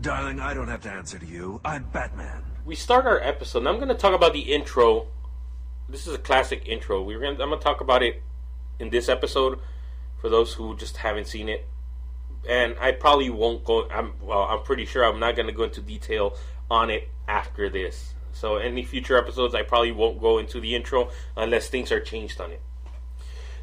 Darling, I don't have to answer to you. I'm Batman. We start our episode, and I'm going to talk about the intro. This is a classic intro. I'm going to talk about it in this episode for those who just haven't seen it. And I probably won't go. I'm pretty sure I'm not going to go into detail on it after this. So any future episodes, I probably won't go into the intro unless things are changed on it.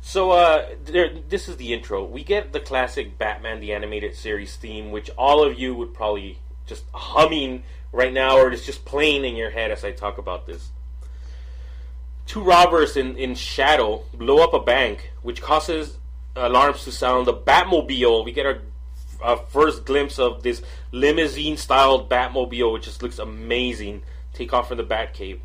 So this is the intro. We get the classic Batman the Animated Series theme, which all of you would probably just humming right now, or it's just playing in your head as I talk about this. Two robbers in shadow blow up a bank, which causes alarms to sound. The Batmobile, we get our first glimpse of this limousine-styled Batmobile, which just looks amazing. Take off from the Batcave.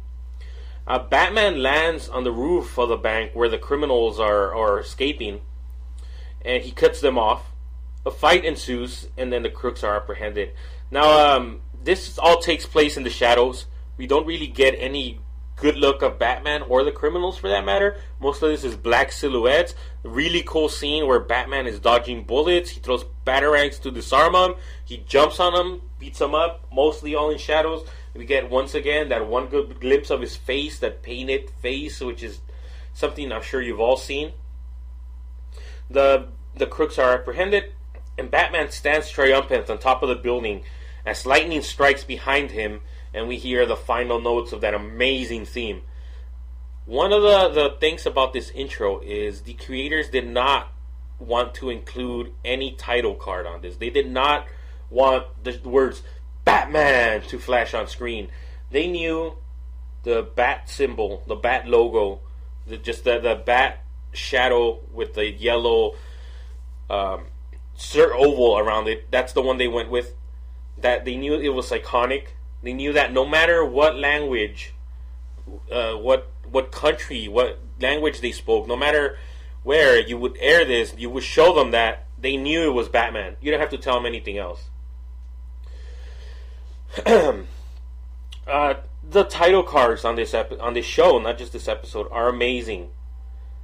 Batman lands on the roof of the bank where the criminals are escaping, and he cuts them off. A fight ensues, and then the crooks are apprehended. Now, this all takes place in the shadows. We don't really get any good look of Batman or the criminals, for that matter. Most of this is black silhouettes. A really cool scene where Batman is dodging bullets. He throws batarangs to disarm them. He jumps on them, beats them up, mostly all in shadows. We get, once again, that one good glimpse of his face, that painted face, which is something I'm sure you've all seen. The crooks are apprehended, and Batman stands triumphant on top of the building as lightning strikes behind him, and we hear the final notes of that amazing theme. One of the things about this intro is the creators did not want to include any title card on this. They did not want the words Batman to flash on screen. They knew the bat symbol, the bat logo, the bat shadow with the yellow oval around it. That's the one they went with. That they knew it was iconic. They knew that no matter what language, what country, what language they spoke, no matter where you would air this, you would show them that they knew it was Batman. You don't have to tell them anything else. The title cards on this show, not just this episode, are amazing.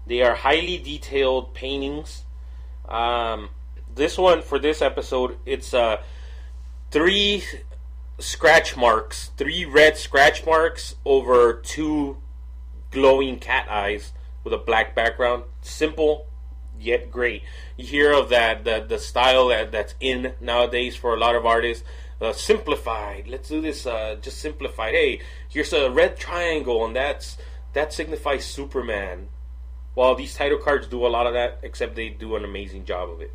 They are highly detailed paintings. This one, for this episode, it's 3 scratch marks, 3 red scratch marks over 2 glowing cat eyes with a black background. Simple yet great. You hear of that the style that's in nowadays for a lot of artists. Simplified. Let's do this. Just simplified. Hey, here's a red triangle, and that signifies Superman. Well, these title cards do a lot of that, except they do an amazing job of it.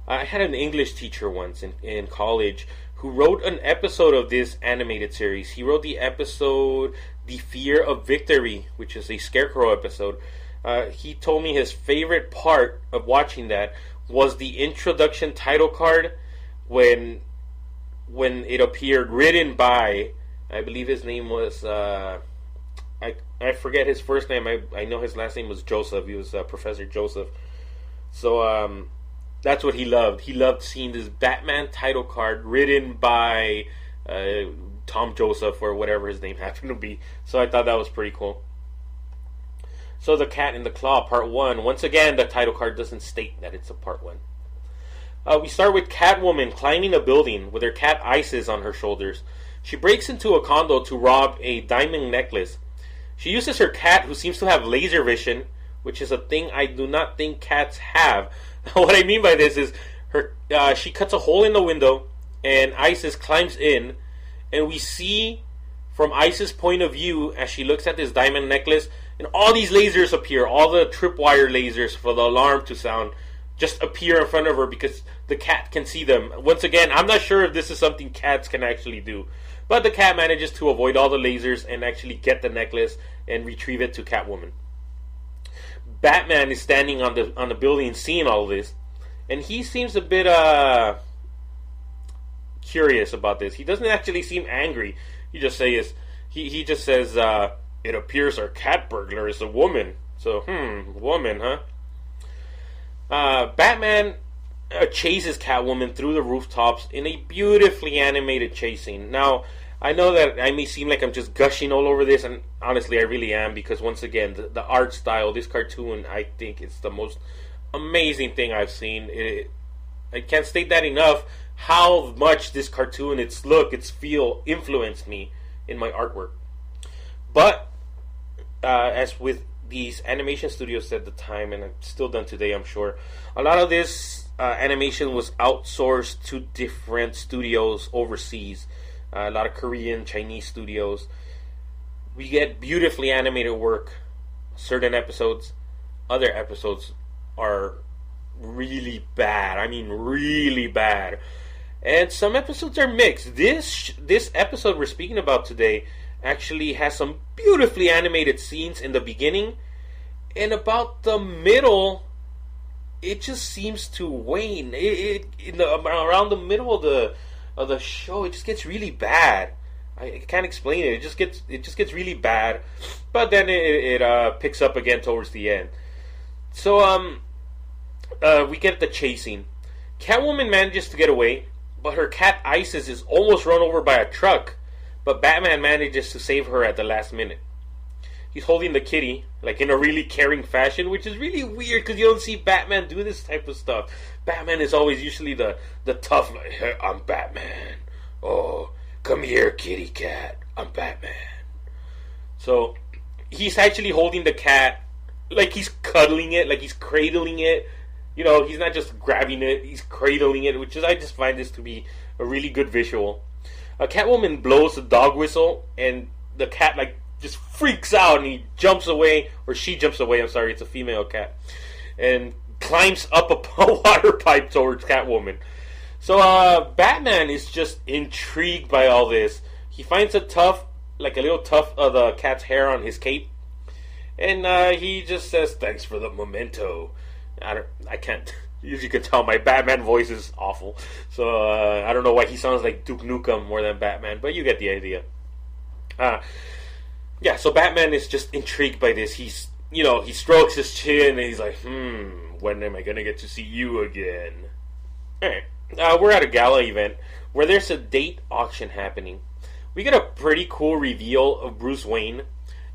I had an English teacher once in college who wrote an episode of this animated series. He wrote the episode "The Fear of Victory," which is a Scarecrow episode. He told me his favorite part of watching that was the introduction title card when it appeared, written by, I believe his name was, I forget his first name. I know his last name was Joseph. He was Professor Joseph. So that's what he loved. He loved seeing this Batman title card written by Tom Joseph, or whatever his name happened to be. So I thought that was pretty cool. So The Cat in the Claw, Part 1. Once again, the title card doesn't state that it's a Part 1. We start with Catwoman climbing a building with her cat Isis on her shoulders. She breaks into a condo to rob a diamond necklace. She uses her cat, who seems to have laser vision, which is a thing I do not think cats have. What I mean by this is she cuts a hole in the window, and Isis climbs in, and we see from Isis' point of view as she looks at this diamond necklace, and all these lasers appear, all the tripwire lasers for the alarm to sound just appear in front of her because the cat can see them. Once again, I'm not sure if this is something cats can actually do, but the cat manages to avoid all the lasers and actually get the necklace and retrieve it to Catwoman. Batman is standing on the building seeing all of this, and he seems a bit curious about this. He doesn't actually seem angry. He just says it appears our cat burglar is a woman. So, woman, huh? Batman chases Catwoman through the rooftops in a beautifully animated chase scene. Now, I know that I may seem like I'm just gushing all over this, and honestly I really am, because once again, the art style, this cartoon, I think it's the most amazing thing I've seen. I can't state that enough, how much this cartoon, its look, its feel, influenced me in my artwork. But as with these animation studios at the time, and it's still done today, I'm sure, a lot of this animation was outsourced to different studios overseas. A lot of Korean, Chinese studios. We get beautifully animated work, certain episodes. Other episodes are really bad. I mean, really bad. And some episodes are mixed. This episode we're speaking about today actually has some beautifully animated scenes in the beginning, and about the middle, it just seems to wane. Around the middle of the show, it just gets really bad. I can't explain it. It just gets really bad, but then it picks up again towards the end. So we get the chasing. Catwoman manages to get away, but her cat Isis is almost run over by a truck. But Batman manages to save her at the last minute. He's holding the kitty, like in a really caring fashion, which is really weird because you don't see Batman do this type of stuff. Batman is always usually the tough, like, hey, I'm Batman. Oh, come here, kitty cat. I'm Batman. So he's actually holding the cat, like he's cuddling it, like he's cradling it. You know, he's not just grabbing it, he's cradling it, which is, I just find this to be a really good visual. Catwoman blows the dog whistle, and the cat, like, just freaks out, and he jumps away, or she jumps away, I'm sorry, it's a female cat, and climbs up a water pipe towards Catwoman. So, Batman is just intrigued by all this. He finds a little tuft of the cat's hair on his cape, and he just says, thanks for the memento. I can't, as you can tell, my Batman voice is awful. So, I don't know why he sounds like Duke Nukem more than Batman, but you get the idea. Yeah, so Batman is just intrigued by this. He strokes his chin and he's like, when am I gonna get to see you again? Alright, we're at a gala event where there's a date auction happening. We get a pretty cool reveal of Bruce Wayne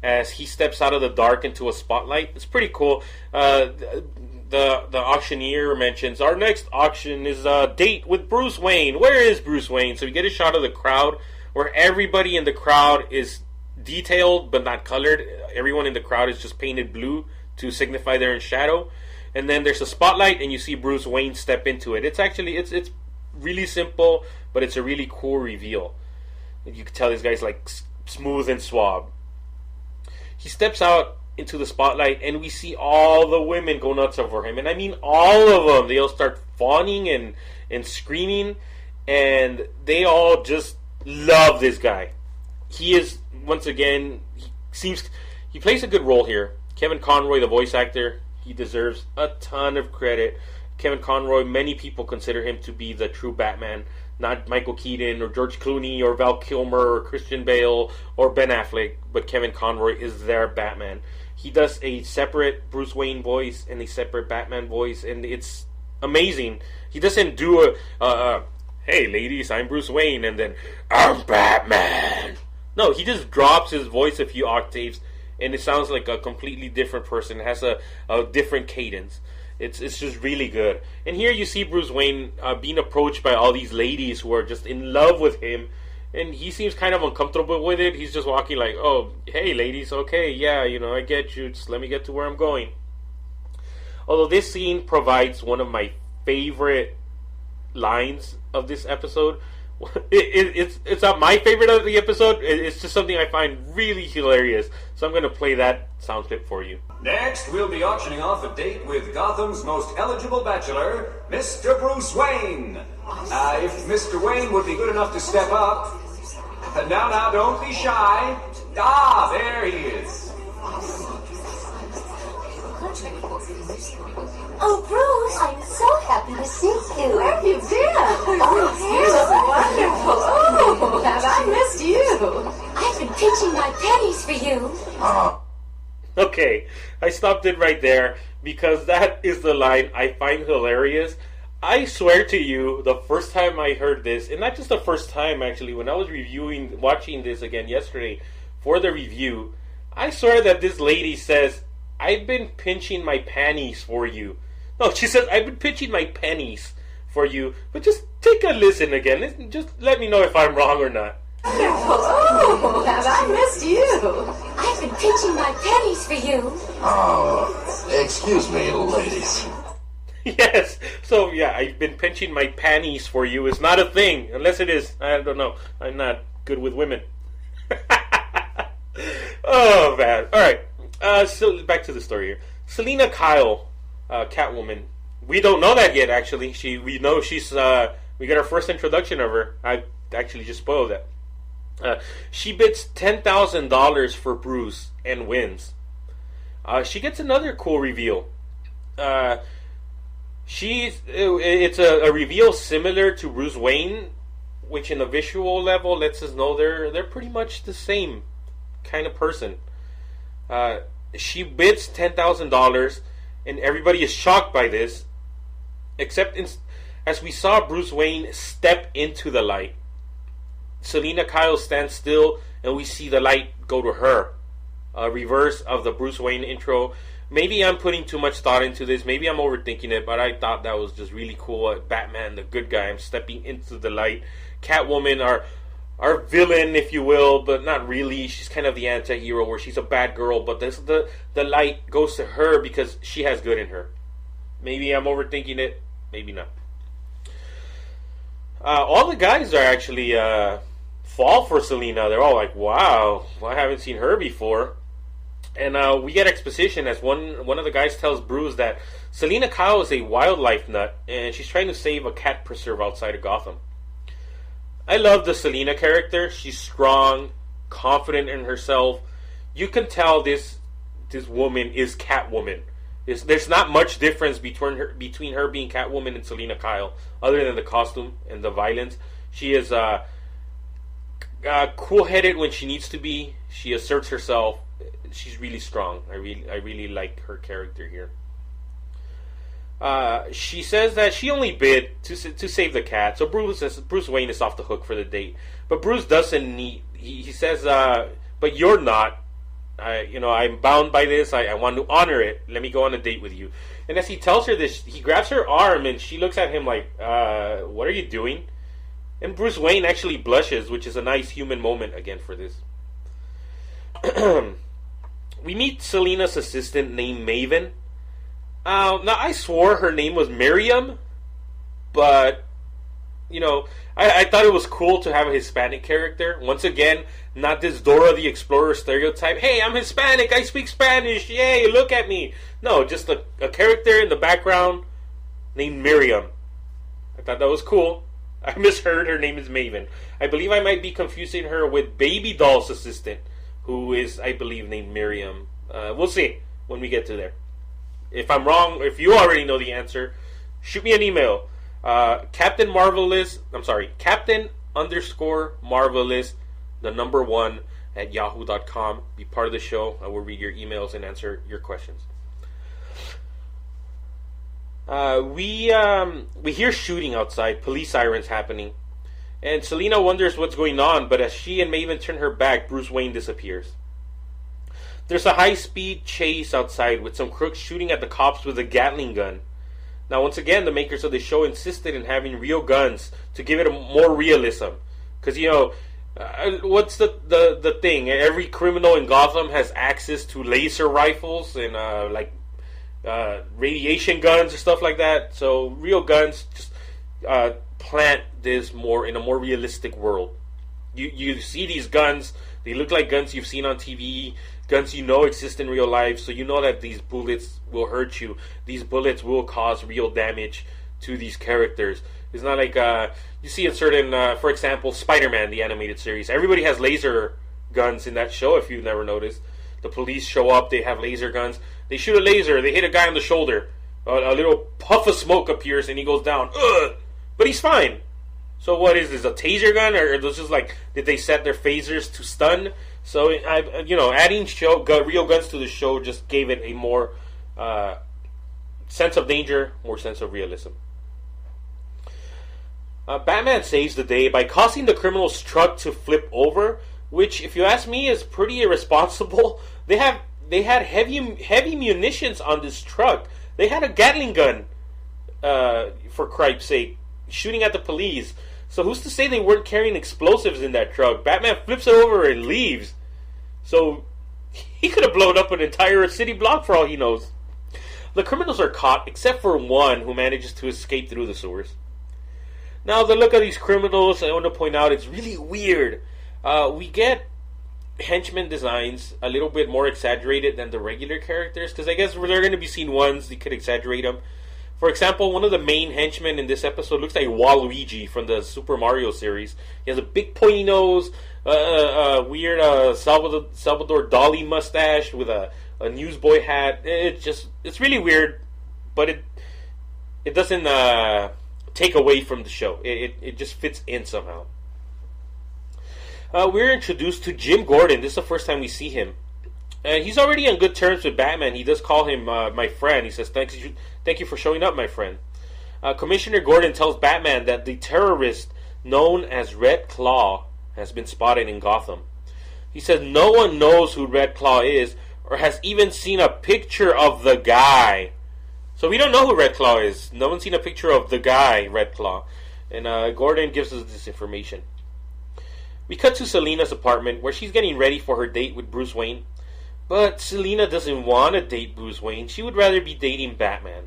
as he steps out of the dark into a spotlight. It's pretty cool. The auctioneer mentions, our next auction is a date with Bruce Wayne. Where is Bruce Wayne? So we get a shot of the crowd where everybody in the crowd is detailed but not colored. Everyone in the crowd is just painted blue to signify they're in shadow. And then there's a spotlight and you see Bruce Wayne step into it. It's actually, it's really simple, but it's a really cool reveal. You can tell this guy's like smooth and suave. He steps out into the spotlight and we see all the women go nuts over him, and I mean all of them. They all start fawning and screaming, and they all just love this guy. He is, once again, he plays a good role here. Kevin Conroy, the voice actor, he deserves a ton of credit. Kevin Conroy, many people consider him to be the true Batman, not Michael Keaton or George Clooney or Val Kilmer or Christian Bale or Ben Affleck, but Kevin Conroy is their Batman. He does a separate Bruce Wayne voice and a separate Batman voice, and it's amazing. He doesn't do hey ladies, I'm Bruce Wayne, and then, I'm Batman. No, he just drops his voice a few octaves, and it sounds like a completely different person. It has a different cadence. It's just really good. And here you see Bruce Wayne being approached by all these ladies who are just in love with him, and he seems kind of uncomfortable with it. He's just walking like, oh, hey ladies, okay, yeah, I get you, just let me get to where I'm going. Although this scene provides one of my favorite lines of this episode. It's not my favorite of the episode. It's just something I find really hilarious. So I'm going to play that sound clip for you. Next, we'll be auctioning off a date with Gotham's most eligible bachelor, Mr. Bruce Wayne. If Mr. Wayne would be good enough to step up. Now, don't be shy. There he is. Oh, Bruce, I'm so happy to see you. Where have you been? Oh, here's wonderful. Oh, have I missed you? I've been pinching my pennies for you. Okay, I stopped it right there because that is the line I find hilarious. I swear to you, the first time I heard this, and not just the first time actually, when I was watching this again yesterday for the review, I swear that this lady says, I've been pinching my panties for you. No, she says, I've been pinching my pennies for you, but just take a listen again. Just let me know if I'm wrong or not. Oh, have I missed you? I've been pinching my pennies for you. Oh, excuse me, ladies. Yes, so yeah, I've been pinching my panties for you is not a thing, unless it is. I don't know. I'm not good with women. Oh, man. Alright, so back to the story here. Selina Kyle, Catwoman. We don't know that yet, actually. We know she's, we got our first introduction of her. I actually just spoiled that. She bids $10,000 for Bruce and wins. She gets another cool reveal. It's a reveal similar to Bruce Wayne, which in a visual level lets us know they're pretty much the same kind of person. She bids $10,000, and everybody is shocked by this, except as we saw Bruce Wayne step into the light. Selina Kyle stands still, and we see the light go to her. A reverse of the Bruce Wayne intro. Maybe I'm putting too much thought into this. Maybe I'm overthinking it, but I thought that was just really cool. Batman, the good guy, I'm stepping into the light. Catwoman, our villain, if you will, but not really. She's kind of the anti-hero, where she's a bad girl, but the light goes to her because she has good in her. Maybe I'm overthinking it. Maybe not. All the guys are actually fall for Selina. They're all like, wow, I haven't seen her before. And we get exposition as one of the guys tells Bruce that Selina Kyle is a wildlife nut, and she's trying to save a cat preserve outside of Gotham. I love the Selina character. She's strong, confident in herself. You can tell this woman is Catwoman. There's not much difference between her being Catwoman and Selina Kyle, other than the costume and the violence. She is cool-headed when she needs to be. She asserts herself. She's really strong. I really like her character here. She says that she only bid to save the cat, so Bruce Wayne is off the hook for the date. But Bruce doesn't need. He says, "But you're not. I'm bound by this. I want to honor it. Let me go on a date with you." And as he tells her this, he grabs her arm, and she looks at him like, "What are you doing?" And Bruce Wayne actually blushes, which is a nice human moment again for this. We meet Selina's assistant named Maven. Now, I swore her name was Miriam, but, I thought it was cool to have a Hispanic character. Once again, not this Dora the Explorer stereotype. Hey, I'm Hispanic, I speak Spanish, yay, look at me. No, just a character in the background named Miriam. I thought that was cool. I misheard her name is Maven. I believe I might be confusing her with Baby Doll's assistant, who is, I believe, named Miriam. We'll see when we get to there. If I'm wrong, if you already know the answer, shoot me an email. Captain_Marvelous, the number 1 at yahoo.com. Be part of the show. I will read your emails and answer your questions. We hear shooting outside, police sirens happening. And Selina wonders what's going on, but as she and Maven turn her back, Bruce Wayne disappears. There's a high-speed chase outside with some crooks shooting at the cops with a Gatling gun. Now, once again, the makers of the show insisted in having real guns to give it more realism. Because, what's the thing? Every criminal in Gotham has access to laser rifles and, radiation guns or stuff like that. So, real guns just plant this more in a more realistic world. You see these guns, they look like guns you've seen on TV, guns exist in real life, so you know that these bullets will hurt you. These bullets will cause real damage to these characters. It's not like you see in certain, for example, Spider-Man, the animated series. Everybody has laser guns in that show, if you've never noticed. The police show up, they have laser guns. They shoot a laser, they hit a guy on the shoulder. A little puff of smoke appears and he goes down. Ugh! But he's fine. So what is this, a taser gun? Or this is like, did they set their phasers to stun? So, adding real guns to the show just gave it a more sense of danger, more sense of realism. Batman saves the day by causing the criminal's truck to flip over, which, if you ask me, is pretty irresponsible. They had heavy munitions on this truck. They had a Gatling gun, for cripe's sake. shooting at the police. So who's to say they weren't carrying explosives in that truck? Batman flips it over and leaves. So he could have blown up an entire city block for all he knows. The criminals are caught, except for one who manages to escape through the sewers. Now, the look of these criminals, I want to point out, it's really weird. We get henchman designs a little bit more exaggerated than the regular characters, because I guess there are going to be seen ones that could exaggerate them. For example, one of the main henchmen in this episode looks like Waluigi from the Super Mario series. He has a big pointy nose, weird Salvador Dali mustache with a newsboy hat. It's really weird, but it doesn't take away from the show. It just fits in somehow. We're introduced to Jim Gordon. This is the first time we see him. He's already on good terms with Batman. He does call him my friend. He says, thank you for showing up, my friend. Commissioner Gordon tells Batman that the terrorist known as Red Claw has been spotted in Gotham. He says no one knows who Red Claw is or has even seen a picture of the guy. So we don't know who Red Claw is. No one's seen a picture of the guy, Red Claw. And Gordon gives us this information. We cut to Selina's apartment where she's getting ready for her date with Bruce Wayne. But Selina doesn't want to date Bruce Wayne. She would rather be dating Batman.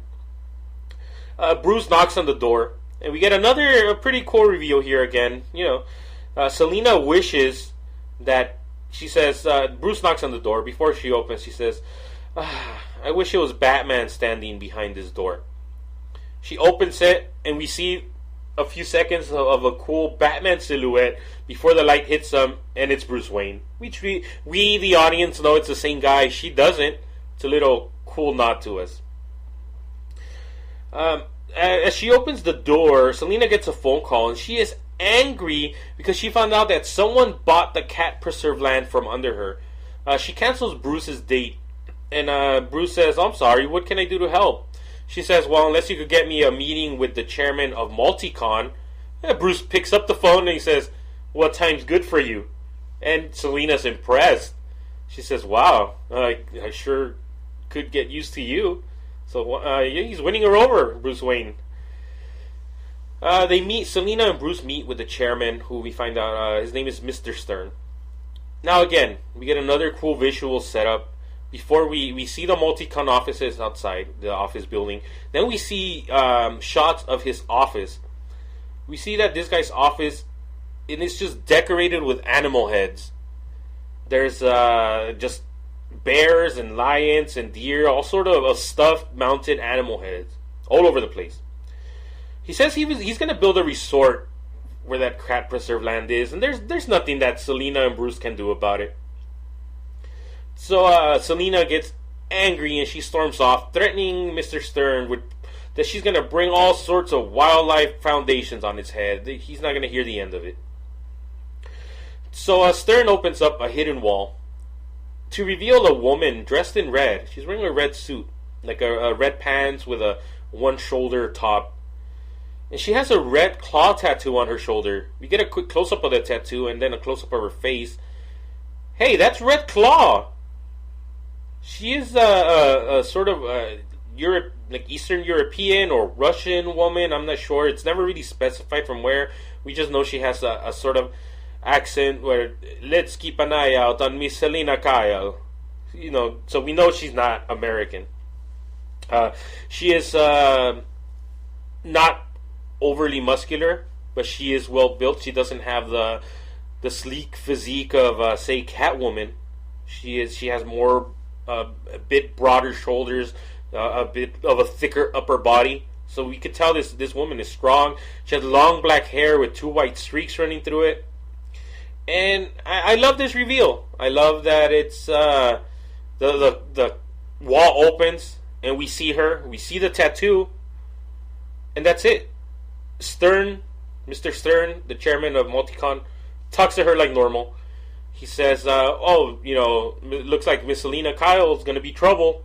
Bruce knocks on the door. And we get a pretty cool reveal here again. Selina wishes that... She says... Bruce knocks on the door. Before she opens, she says... I wish it was Batman standing behind this door. She opens it, and we see a few seconds of a cool Batman silhouette before the light hits him, and it's Bruce Wayne. We, the audience, know it's the same guy. She doesn't. It's a little cool nod to us. As she opens the door, Selina gets a phone call, and she is angry because she found out that someone bought the cat preserve land from under her. She cancels Bruce's date, and Bruce says, I'm sorry, what can I do to help? She says, well, unless you could get me a meeting with the chairman of Multicon. Bruce picks up the phone and he says, what time's good for you? And Selina's impressed. She says, wow, I sure could get used to you. So he's winning her over, Bruce Wayne. They meet. Selina and Bruce meet with the chairman, who we find out his name is Mr. Stern. Now again, we get another cool visual setup. Before we see the Multicon offices outside, the office building. Then we see shots of his office. We see that this guy's office, and it's just decorated with animal heads. There's just bears and lions and deer, all sort of stuffed mounted animal heads all over the place. He says he's going to build a resort where that cat preserve land is, and there's nothing that Selina and Bruce can do about it. So Selina gets angry and she storms off, threatening Mr. Stern that she's going to bring all sorts of wildlife foundations on his head. He's not going to hear the end of it. So Stern opens up a hidden wall to reveal a woman dressed in red. She's wearing a red suit, like a red pants with a one shoulder top. And she has a Red Claw tattoo on her shoulder. We get a quick close-up of that tattoo and then a close-up of her face. Hey, that's Red Claw! She is a sort of like Eastern European or Russian woman. I'm not sure. It's never really specified from where. We just know she has a sort of accent where, let's keep an eye out on Miss Selina Kyle. So we know she's not American. She is not overly muscular, but she is well built. She doesn't have the sleek physique of, say, Catwoman. She has more... a bit broader shoulders, a bit of a thicker upper body. So we could tell this woman is strong. She has long black hair with 2 white streaks running through it. And I love this reveal. I love that it's the wall opens and we see her. We see the tattoo, and that's it. Mr. Stern, the chairman of Multicon, talks to her like normal. He says, it looks like Miss Selina Kyle is going to be trouble.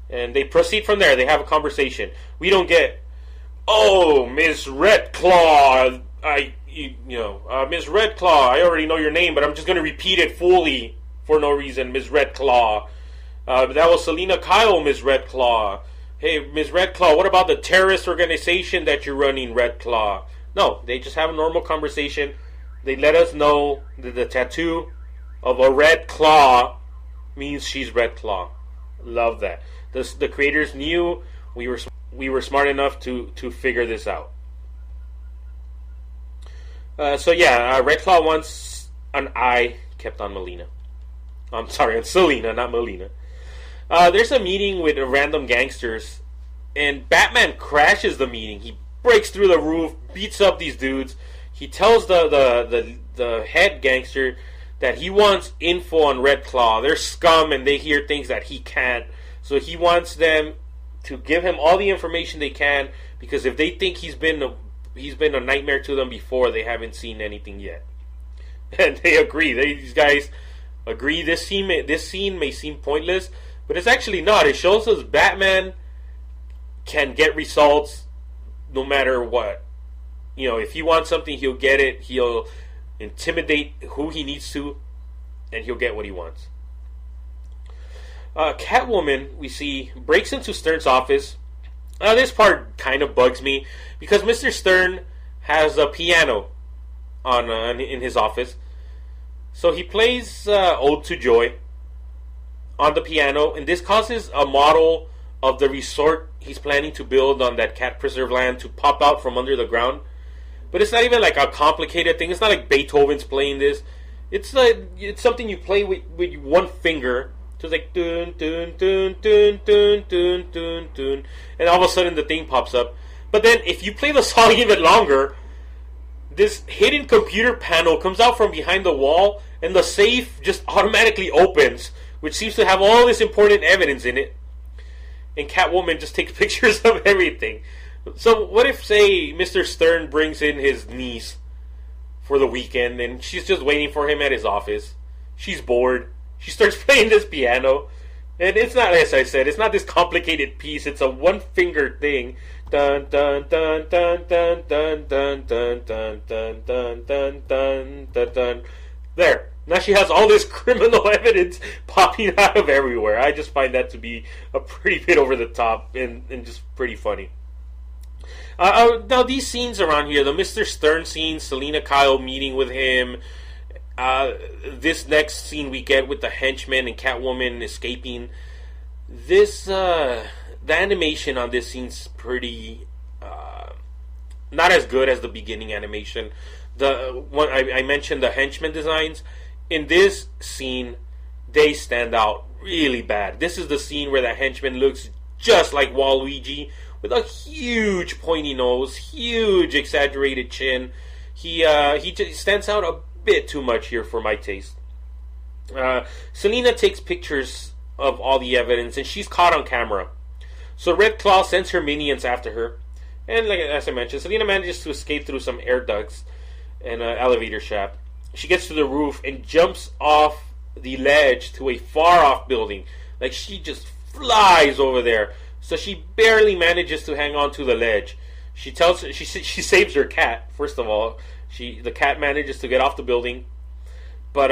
And they proceed from there. They have a conversation. We don't get, Miss Red Claw, Miss Red Claw, I already know your name, but I'm just going to repeat it fully for no reason, Miss Red Claw. That was Selina Kyle, Miss Red Claw. hey, Ms. Red Claw, what about the terrorist organization that you're running, Red Claw? No, they just have a normal conversation. They let us know that the tattoo of a red claw means she's Red Claw. Love that. The creators knew we were smart enough to figure this out. Red Claw wants an eye kept on Melina. I'm sorry, on Selina, not Melina. There's a meeting with random gangsters, and Batman crashes the meeting. He breaks through the roof, beats up these dudes. He tells the head gangster that he wants info on Red Claw. They're scum and they hear things that he can't. So he wants them to give him all the information they can, because if they think he's been a nightmare to them before, they haven't seen anything yet. And they agree. These guys agree. This scene may seem pointless, but it's actually not. It shows us Batman can get results no matter what. You know, if he wants something, he'll get it. He'll intimidate who he needs to, and he'll get what he wants. Catwoman, we see, breaks into Stern's office. This part kind of bugs me, because Mr. Stern has a piano in his office. So he plays Ode to Joy on the piano, and this causes a model of the resort he's planning to build on that cat preserve land to pop out from under the ground. But it's not even like a complicated thing. It's not like Beethoven's playing this. It's something you play with one finger. So it's like dun dun dun dun dun dun dun dun, and all of a sudden the thing pops up. But then if you play the song even longer, this hidden computer panel comes out from behind the wall, and the safe just automatically opens, which seems to have all this important evidence in it. And Catwoman just takes pictures of everything. So what if, say, Mr. Stern brings in his niece for the weekend, and she's just waiting for him at his office. She's bored. She starts playing this piano. And it's not, as I said, it's not this complicated piece. It's a one-finger thing. Dun dun dun dun dun dun dun dun dun dun dun dun dun dun dun. There. Now she has all this criminal evidence popping out of everywhere. I just find that to be a pretty bit over the top and just pretty funny. Now these scenes around here, the Mr. Stern scene, Selina Kyle meeting with him, this next scene we get with the henchman and Catwoman escaping, the animation on this scene's pretty not as good as the beginning animation. The one I mentioned, the henchman designs in this scene, they stand out really bad. This is the scene where the henchman looks just like Waluigi, with a huge pointy nose, huge exaggerated chin. He just stands out a bit too much here for my taste. Selina takes pictures of all the evidence, and she's caught on camera. So Red Claw sends her minions after her, and as I mentioned, Selina manages to escape through some air ducts and an elevator shaft. She gets to the roof and jumps off the ledge to a far-off building. Like, she just flies over there. So she barely manages to hang on to the ledge. She saves her cat. First of all, the cat manages to get off the building, but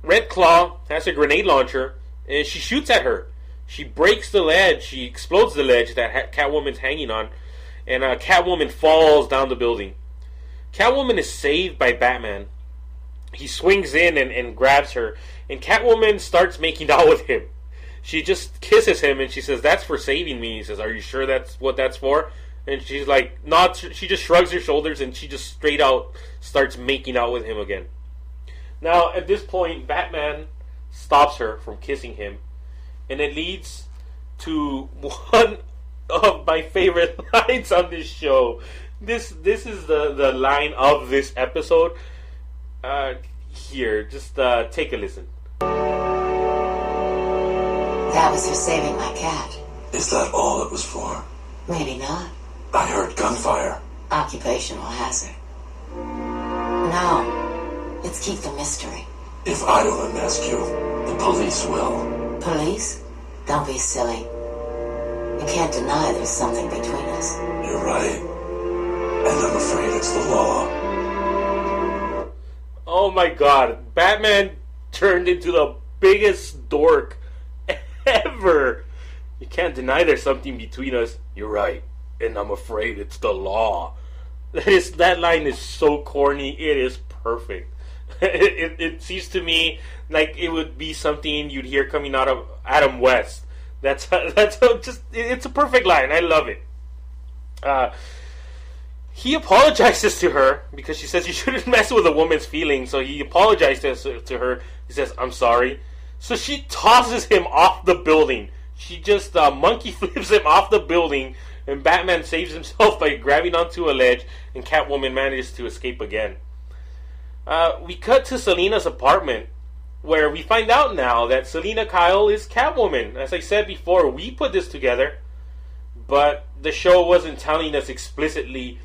Red Claw has a grenade launcher and she shoots at her. She breaks the ledge. She explodes the ledge that Catwoman's hanging on, and Catwoman falls down the building. Catwoman is saved by Batman. He swings in and grabs her, and Catwoman starts making out with him. She just kisses him and she says, "That's for saving me." He says, "Are you sure that's what that's for?" And she's like, "Not." She just shrugs her shoulders and she just straight out starts making out with him again. Now, at this point, Batman stops her from kissing him, and it leads to one of my favorite lines on this show. This is the line of this episode. Here, just take a listen. That was for saving my cat. Is that all it was for? Maybe not. I heard gunfire. Occupational hazard. No. Let's keep the mystery. If I don't unmask you, the police will. Police? Don't be silly. You can't deny there's something between us. You're right. And I'm afraid it's the law. Oh my god. Batman turned into the biggest dork ever. You can't deny there's something between us. You're right, and I'm afraid it's the law. That line is so corny. It is perfect. It seems to me like it would be something you'd hear coming out of Adam West. That's just, it's a perfect line. I love it. He apologizes to her because she says you shouldn't mess with a woman's feelings. So he apologizes to her. He says, I'm sorry. So she tosses him off the building. She just monkey flips him off the building, and Batman saves himself by grabbing onto a ledge, and Catwoman manages to escape again. We cut to Selina's apartment, where we find out now that Selina Kyle is Catwoman. As I said before, we put this together, but the show wasn't telling us explicitly,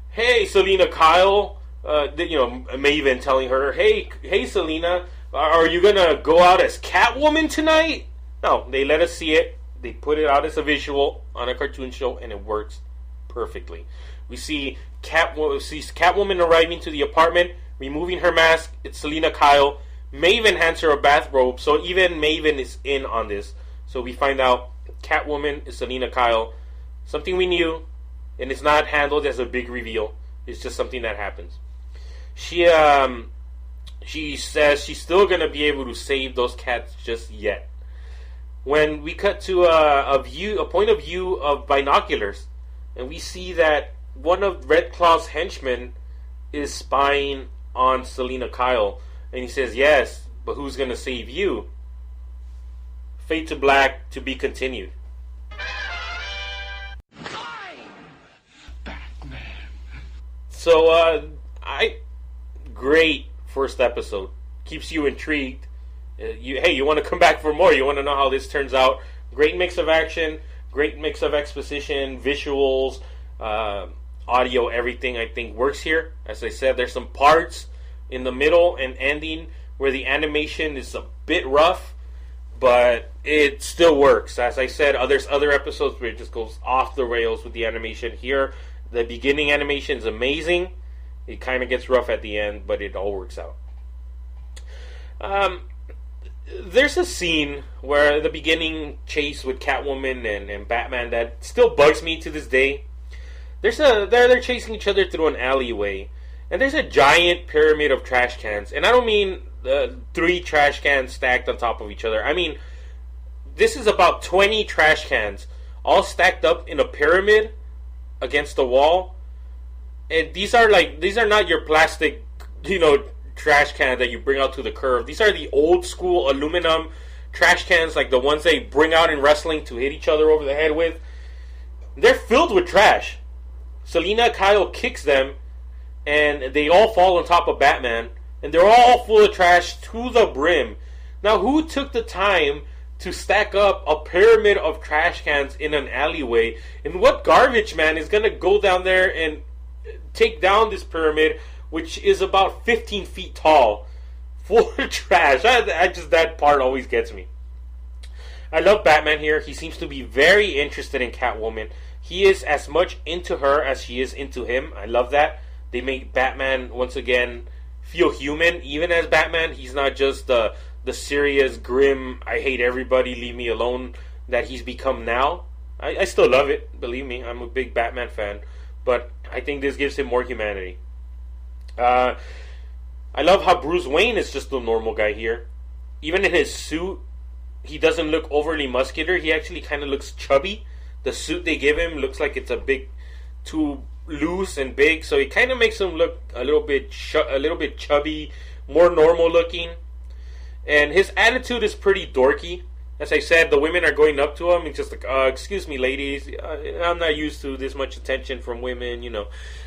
hey, Selina Kyle, Maven telling her, hey, Selina, are you gonna go out as Catwoman tonight? No, they let us see it. They put it out as a visual on a cartoon show, and it works perfectly. We see Catwoman arriving to the apartment, removing her mask. It's Selina Kyle. Maven hands her a bathrobe, so even Maven is in on this. So we find out Catwoman is Selina Kyle. Something we knew, and it's not handled as a big reveal. It's just something that happens. She says she's still going to be able to save those cats just yet. When we cut to a point of view of binoculars, and we see that one of Red Claw's henchmen is spying on Selina Kyle, and he says, yes, but who's going to save you? Fade to black, to be continued. Batman. So, great first episode. Keeps you intrigued. You want to come back for more. You want to know how this turns out. Great mix of action, great mix of exposition, visuals, audio, everything I think works here. As I said, there's some parts in the middle and ending where the animation is a bit rough, but it still works. As I said, there's other episodes where it just goes off the rails with the animation. Here, the beginning animation is amazing. It kind of gets rough at the end, but it all works out. There's a scene where the beginning chase with Catwoman and Batman that still bugs me to this day. They're chasing each other through an alleyway, and there's a giant pyramid of trash cans. And I don't mean 3 trash cans stacked on top of each other. I mean, this is about 20 trash cans all stacked up in a pyramid against the wall. And these are not your plastic, trash cans that you bring out to the curb. These are the old school aluminum trash cans, like the ones they bring out in wrestling to hit each other over the head with. They're filled with trash. Selina Kyle kicks them, and they all fall on top of Batman, and they're all full of trash to the brim. Now, who took the time to stack up a pyramid of trash cans in an alleyway? And what garbage man is going to go down there and take down this pyramid, which is about 15 feet tall, full of trash? That part always gets me. I love Batman here. He seems to be very interested in Catwoman. He is as much into her as she is into him. I love that. They make Batman, once again, feel human. Even as Batman, he's not just the serious, grim, I hate everybody, leave me alone that he's become now. I still love it. Believe me, I'm a big Batman fan. But I think this gives him more humanity. I love how Bruce Wayne is just a normal guy here. Even in his suit, he doesn't look overly muscular. He actually kind of looks chubby. The suit they give him looks like it's too loose and big, so it kind of makes him look a little bit chubby, more normal looking. And his attitude is pretty dorky. As I said, the women are going up to him. He's just like, excuse me, ladies. I'm not used to this much attention from women,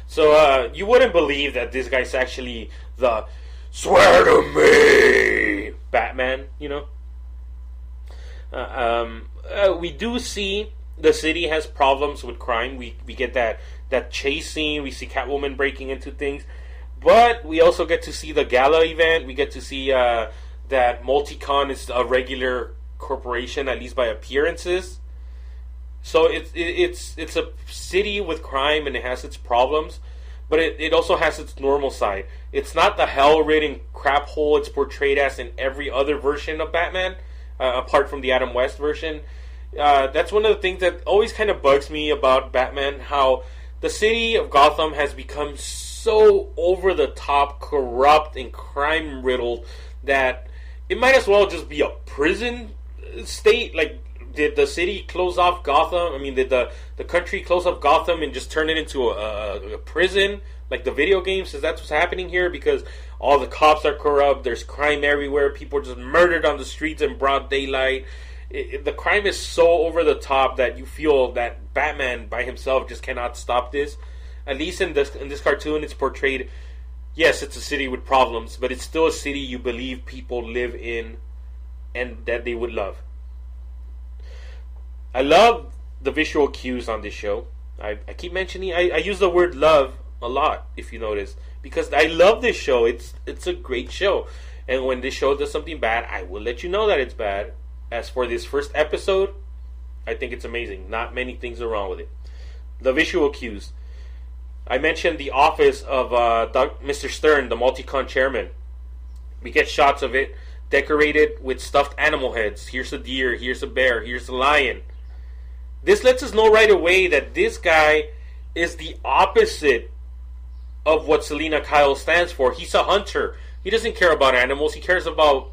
So you wouldn't believe that this guy's actually the swear to me Batman, We do see the city has problems with crime. We get that chase scene. We see Catwoman breaking into things. But we also get to see the gala event. We get to see that Multicon is a regular corporation, at least by appearances. So it's a city with crime, and it has its problems, but it also has its normal side. It's not the hell-ridden crap hole it's portrayed as in every other version of Batman, apart from the Adam West version. That's one of the things that always kind of bugs me about Batman, how the city of Gotham has become so over-the-top, corrupt, and crime-riddled that it might as well just be a prison state. Like, did the city close off Gotham? I mean, did the country close off Gotham and just turn it into a prison? Like the video games? Is that what's happening here? Because all the cops are corrupt, there's crime everywhere, people are just murdered on the streets in broad daylight. The crime is so over the top that you feel that Batman by himself just cannot stop this. At least in this cartoon, it's portrayed. Yes, it's a city with problems, but it's still a city you believe people live in, and that they would love. I love the visual cues on this show. I keep mentioning. I use the word love a lot, if you notice, because I love this show. It's a great show, and when this show does something bad, I will let you know that it's bad. As for this first episode, I think it's amazing. Not many things are wrong with it. The visual cues. I mentioned the office of Mr. Stern, the Multicon chairman. We get shots of it decorated with stuffed animal heads. Here's a deer, here's a bear, here's a lion. This lets us know right away that this guy is the opposite of what Selina Kyle stands for. He's a hunter. He doesn't care about animals. He cares about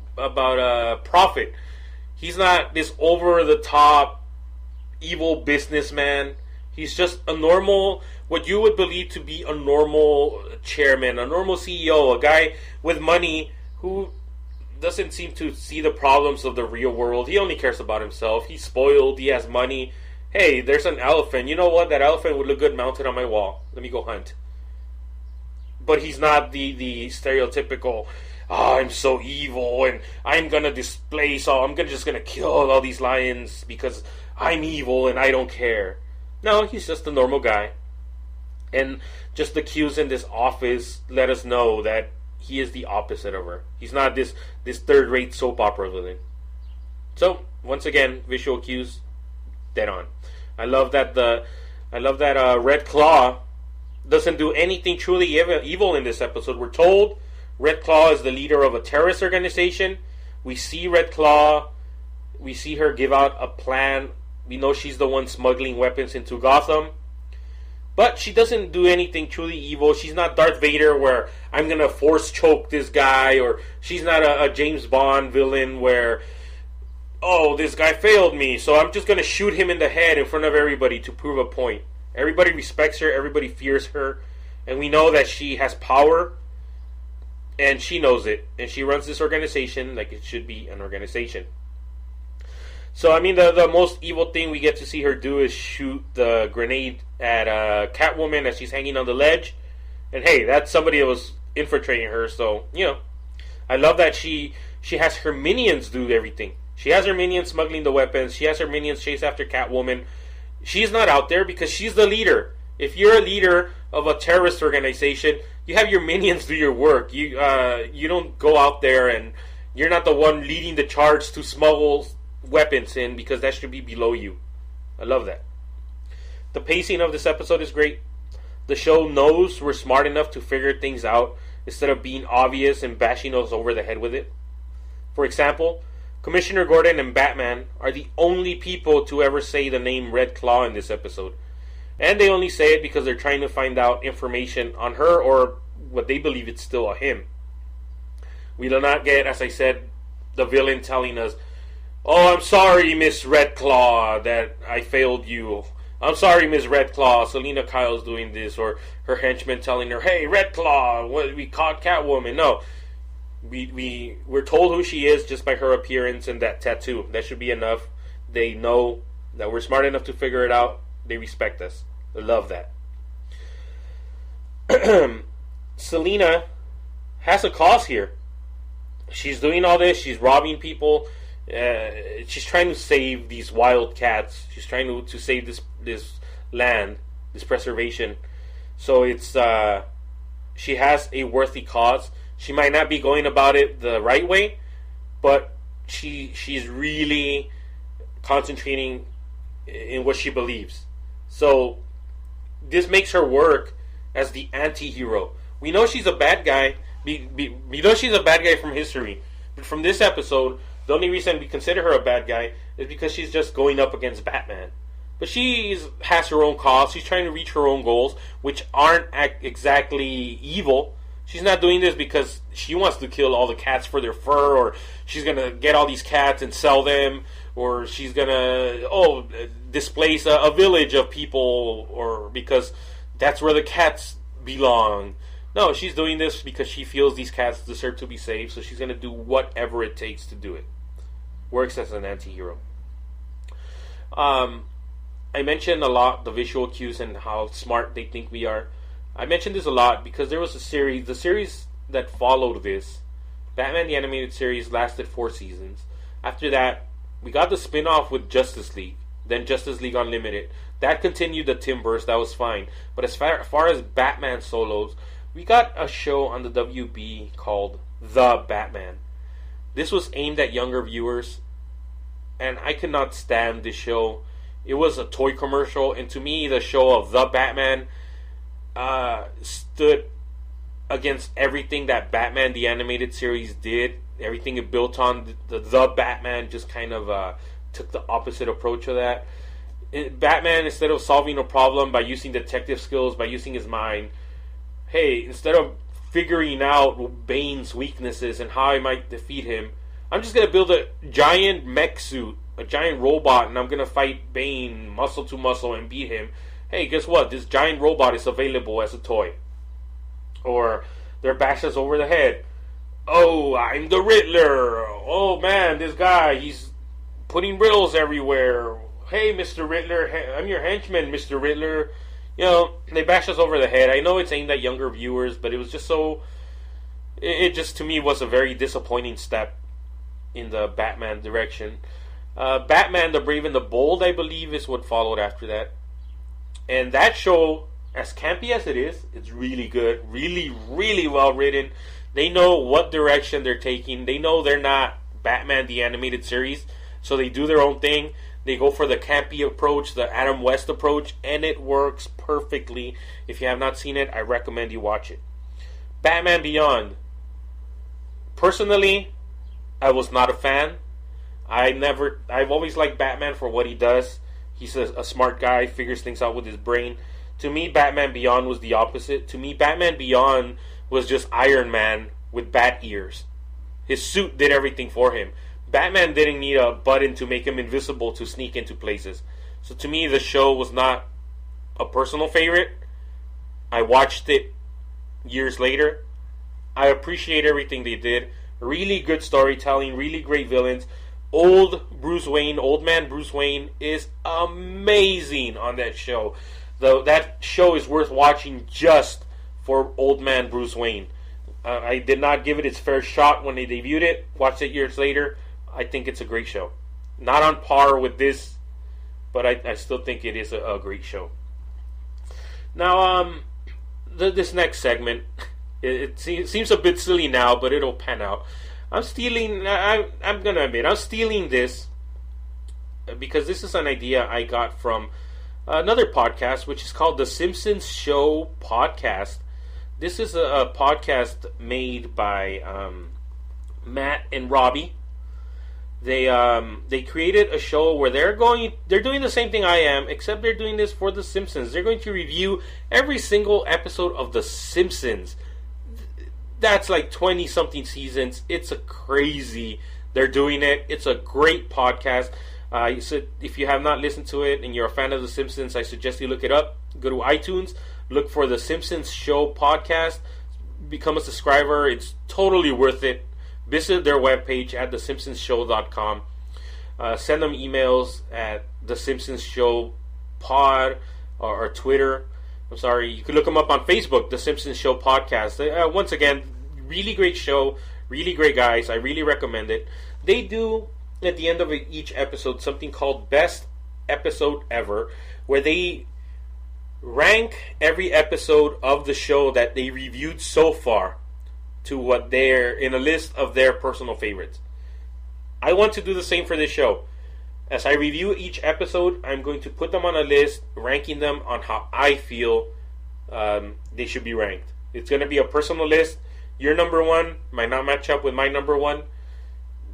profit. He's not this over-the-top evil businessman. He's just a normal, what you would believe to be a normal chairman, a normal CEO, a guy with money who doesn't seem to see the problems of the real world. He only cares about himself. He's spoiled. He has money. Hey, there's an elephant. You know what? That elephant would look good mounted on my wall. Let me go hunt. But he's not the stereotypical, oh, I'm so evil and I'm gonna displace all, I'm just gonna kill all these lions because I'm evil and I don't care. No, he's just a normal guy. And just the cues in this office let us know that he is the opposite of her. He's not this third-rate soap opera villain. So, once again, visual cues, dead on. I love that Red Claw doesn't do anything truly evil in this episode. We're told Red Claw is the leader of a terrorist organization. We see Red Claw. We see her give out a plan. We know she's the one smuggling weapons into Gotham. But she doesn't do anything truly evil. She's not Darth Vader where I'm going to force choke this guy. Or she's not a James Bond villain where, oh, this guy failed me, so I'm just going to shoot him in the head in front of everybody to prove a point. Everybody respects her. Everybody fears her. And we know that she has power. And she knows it. And she runs this organization like it should be an organization. So, I mean, the most evil thing we get to see her do is shoot the grenade at Catwoman as she's hanging on the ledge. And hey, that's somebody that was infiltrating her. So, you know, I love that she has her minions do everything. She has her minions smuggling the weapons. She has her minions chase after Catwoman. She's not out there because she's the leader. If you're a leader of a terrorist organization, you have your minions do your work. You don't go out there and you're not the one leading the charge to smuggle weapons in because that should be below you. I love that. The pacing of this episode is great. The show knows we're smart enough to figure things out instead of being obvious and bashing us over the head with it. For example, Commissioner Gordon and Batman are the only people to ever say the name Red Claw in this episode. And they only say it because they're trying to find out information on her or what they believe it's still a him. We do not get, as I said, the villain telling us, oh, I'm sorry, Miss Red Claw, that I failed you. I'm sorry, Miss Red Claw, Selina Kyle's doing this. Or her henchman telling her, hey, Red Claw, we caught Catwoman. No. We're told who she is just by her appearance and that tattoo. That should be enough. They know that we're smart enough to figure it out. They respect us. I love that. Selina has a cause here. She's doing all this. She's robbing people. She's trying to save these wild cats. She's trying to save this land, this preservation. So it's she has a worthy cause. She might not be going about it the right way, but she's really concentrating in what she believes. So this makes her work as the anti-hero. We know she's a bad guy. We know she's a bad guy from history. But from this episode, The only reason we consider her a bad guy is because she's just going up against Batman. But she has her own cause. She's trying to reach her own goals, which aren't exactly evil. She's not doing this because she wants to kill all the cats for their fur, or she's going to get all these cats and sell them, or she's going to displace a village of people, or because that's where the cats belong. No, she's doing this because she feels these cats deserve to be saved, so she's going to do whatever it takes to do it. Works as an anti-hero. I mentioned a lot the visual cues and how smart they think we are. I mentioned this a lot because there was the series that followed this, Batman the Animated Series, lasted 4 seasons. After that, we got the spin-off with Justice League, then Justice League Unlimited. That continued the Timverse, that was fine. But as far as Batman solos, we got a show on the WB called The Batman. This was aimed at younger viewers, and I could not stand this show. It was a toy commercial, and to me, the show of The Batman stood against everything that Batman the Animated Series did. Everything it built on, the Batman just kind of took the opposite approach of that. Batman, instead of solving a problem by using detective skills, by using his mind, hey, instead of figuring out Bane's weaknesses and how I might defeat him, I'm just going to build a giant mech suit, a giant robot, and I'm going to fight Bane muscle to muscle and beat him. Hey, guess what? This giant robot is available as a toy. Or they're bashed us over the head. Oh, I'm the Riddler. Oh, man, this guy, he's putting riddles everywhere. Hey, Mr. Riddler, I'm your henchman, Mr. Riddler. You know, they bash us over the head. I know it's aimed at younger viewers, but it was just so... It just, to me, was a very disappointing step in the Batman direction. Batman the Brave and the Bold, I believe, is what followed after that. And that show, as campy as it is, it's really good. Really, really well written. They know what direction they're taking. They know they're not Batman the Animated Series, so they do their own thing. They go for the campy approach, the Adam West approach, and it works perfectly. If you have not seen it, I recommend you watch it. Batman Beyond. Personally, I was not a fan. I've always liked Batman for what he does. He's a smart guy, figures things out with his brain. To me, Batman Beyond was the opposite. To me, Batman Beyond was just Iron Man with bat ears. His suit did everything for him. Batman didn't need a button to make him invisible to sneak into places. So to me, the show was not a personal favorite. I watched it years later. I appreciate everything they did. Really good storytelling, really great villains. Old man Bruce Wayne is amazing on that show. That show is worth watching just for old man Bruce Wayne. I did not give it its fair shot when they debuted it. Watched it years later. I think it's a great show. Not on par with this, but I still think it is a great show. Now, this next segment, it seems a bit silly now, but it'll pan out. I'm going to admit, I'm stealing this because this is an idea I got from another podcast, which is called The Simpsons Show Podcast. This is a podcast made by Matt and Robbie. They created a show where they're doing the same thing I am, except they're doing this for The Simpsons. They're going to review every single episode of The Simpsons. That's like 20-something seasons. It's a crazy. They're doing it. It's a great podcast. So if you have not listened to it and you're a fan of The Simpsons, I suggest you look it up. Go to iTunes, look for The Simpsons Show Podcast, become a subscriber. It's totally worth it. Visit their webpage at thesimpsonsshow.com. Send them emails at The Simpsons Show Pod or Twitter. I'm sorry, you can look them up on Facebook, The Simpsons Show Podcast. Once again, really great show, really great guys. I really recommend it. They do, at the end of each episode, something called Best Episode Ever, where they rank every episode of the show that they reviewed so far to what they're in a list of their personal favorites. I want to do the same for this show. As I review each episode, I'm going to put them on a list, ranking them on how I feel they should be ranked. It's going to be a personal list. Your number one might not match up with my number one.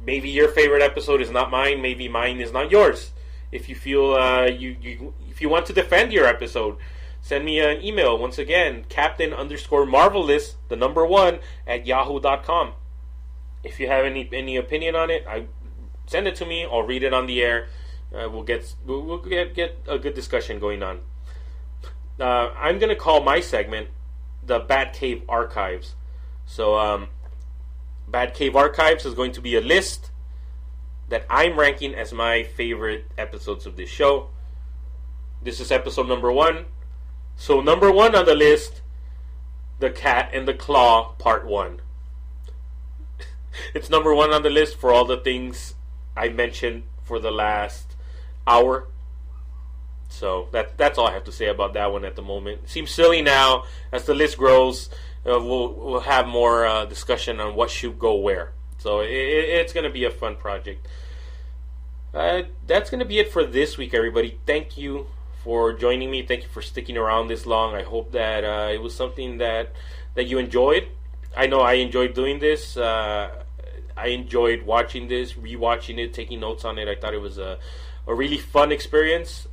maybe your favorite episode is not mine. Maybe mine is not yours. If you feel if you want to defend your episode, send me an email. Once again, Captain_Marvelous, the number 1 at yahoo.com. If you have any opinion on it, send it to me. I'll read it on the air. We'll get a good discussion going on. I'm gonna call my segment the Batcave Archives. So Batcave Archives is going to be a list that I'm ranking as my favorite episodes of this show. This is episode number 1. So number 1 on the list, The Cat and the Claw Part 1. It's number 1 on the list for all the things I mentioned for the last hour. So that's all I have to say about that one at the moment. It seems silly now. As the list grows, we'll have more discussion on what should go where. So it's going to be a fun project. That's going to be it for this week, everybody. Thank you for joining me. Thank you for sticking around this long. I hope that it was something that you enjoyed. I know I enjoyed doing this. I enjoyed watching this, rewatching it, taking notes on it. I thought it was a really fun experience.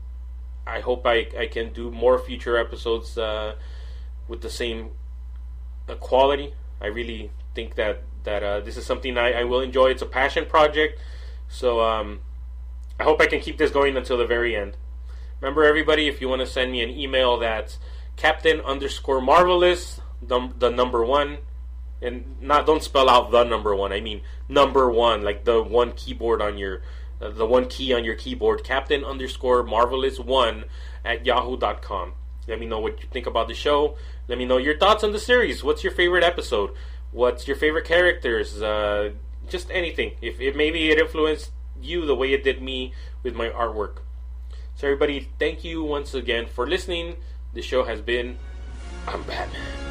I hope I can do more future episodes with the same quality. I really think that this is something I will enjoy. It's a passion project. So I hope I can keep this going until the very end. Remember, everybody, if you want to send me an email, that's Captain_Marvelous, the number 1. And don't spell out the number 1. I mean number 1, like the one keyboard on your, the one key on your keyboard. Captain_Marvelous1 at yahoo.com. Let me know what you think about the show. Let me know your thoughts on the series. What's your favorite episode? What's your favorite characters? Just anything. If maybe it influenced you the way it did me with my artwork. So everybody, thank you once again for listening. The show has been I'm Batman.